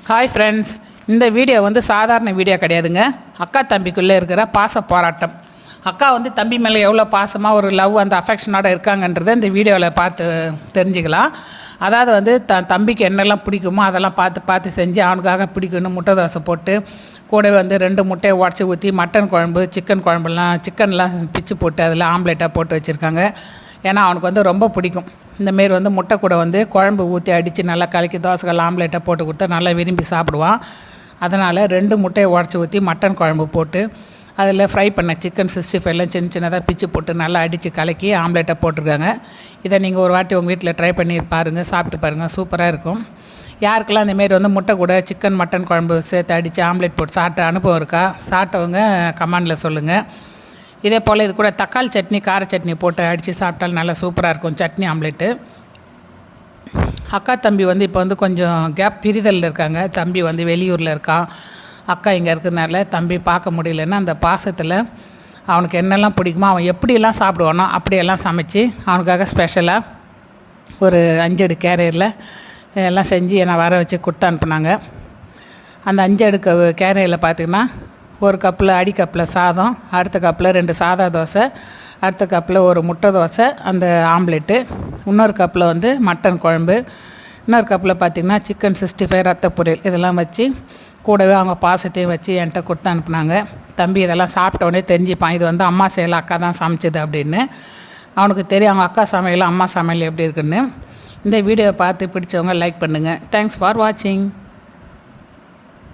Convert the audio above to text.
Hi friends, இந்த video வந்து சாதாரண வீடியோ கிடையாதுங்க. அக்கா தம்பிக்குள்ளே இருக்கிற பாச போராட்டம். அக்கா வந்து தம்பி மேலே எவ்வளோ பாசமாக ஒரு லவ் அந்த அஃபெக்ஷனோடு இருக்காங்கன்றதை இந்த வீடியோவில் பார்த்து தெரிஞ்சுக்கலாம். அதாவது வந்து தம்பிக்கு என்னெல்லாம் பிடிக்குமோ அதெல்லாம் பார்த்து செஞ்சு அவனுக்காக பிடிக்கணும். முட்டை தோசை போட்டு கூட வந்து 2 முட்டையை உடச்சி ஊற்றி மட்டன் குழம்பு, சிக்கன்லாம் பிச்சு போட்டு அதில் ஆம்லேட்டாக போட்டு வச்சுருக்காங்க. ஏன்னா அவனுக்கு வந்து ரொம்ப பிடிக்கும். இந்தமாரி வந்து முட்டை கூட வந்து குழம்பு ஊற்றி அடித்து நல்லா கலக்கி தோசைகள் ஆம்லேட்டாக போட்டு கொடுத்தா நல்லா விரும்பி சாப்பிடுவான். அதனால் 2 முட்டையை உடச்சி ஊற்றி மட்டன் குழம்பு போட்டு அதில் ஃப்ரை பண்ண சிக்கன் 65 சின்னதாக பிச்சு போட்டு நல்லா அடித்து கலக்கி ஆம்லேட்டாக போட்டிருக்காங்க. இதை நீங்கள் ஒரு வாட்டி உங்கள் வீட்டில் ட்ரை பண்ணி பாருங்கள், சாப்பிட்டு பாருங்கள், சூப்பராக இருக்கும். யாருக்கெல்லாம் இந்தமாரி வந்து முட்டை கூட சிக்கன் மட்டன் குழம்பு சேர்த்து அடித்து ஆம்லேட் போட்டு சாப்பிட்ட அனுபவம் இருக்கா? சாப்பிட்டவங்க கமெண்டில் சொல்லுங்கள். இதே போல் இது கூட தக்காளி சட்னி, கார சட்னி போட்டு அடித்து சாப்பிட்டாலும் நல்லா சூப்பராக இருக்கும் சட்னி ஆம்லேட்டு. அக்கா தம்பி வந்து இப்போ வந்து கொஞ்சம் கேப் பிரிதலில் இருக்காங்க. தம்பி வந்து வெளியூரில் இருக்கான், அக்கா இங்கே இருக்கிறதுனால தம்பி பார்க்க முடியலன்னா அந்த பாசத்தில் அவனுக்கு என்னெல்லாம் பிடிக்குமோ அவன் எப்படியெல்லாம் சாப்பிடுவானோ அப்படியெல்லாம் சமைச்சு அவனுக்காக ஸ்பெஷலாக ஒரு 5 அடி கேரியரில் எல்லாம் செஞ்சு என்னை வர வச்சு கொடுத்து அனுப்புனாங்க. அந்த 5 அடுக்கு கேரியரில் பார்த்திங்கன்னா ஒரு கப்பில் அடிக்கப்பில் சாதம், அடுத்த கப்பில் 2 சாதா தோசை, அடுத்த கப்பில் ஒரு முட்டை தோசை, அந்த ஆம்லேட்டு, இன்னொரு கப்பில் வந்து மட்டன் குழம்பு, இன்னொரு கப்பில் பார்த்திங்கன்னா சிக்கன் 65 ரத்த பொரியல், இதெல்லாம் வச்சு கூடவே அவங்க பாசத்தையும் வச்சு என்கிட்ட கொடுத்து அனுப்புனாங்க. தம்பி இதெல்லாம் சாப்பிட்டோடனே தெரிஞ்சுப்பான், இது வந்து அம்மா செய்யலை, அக்கா தான் சமைச்சது அப்படின்னு. அவனுக்கு தெரியும் அவங்க அக்கா சமையல் அம்மா சமையல் எப்படி இருக்குன்னு. இந்த வீடியோவை பார்த்து பிடிச்சவங்க லைக் பண்ணுங்கள். தேங்க்ஸ் ஃபார் வாட்சிங்.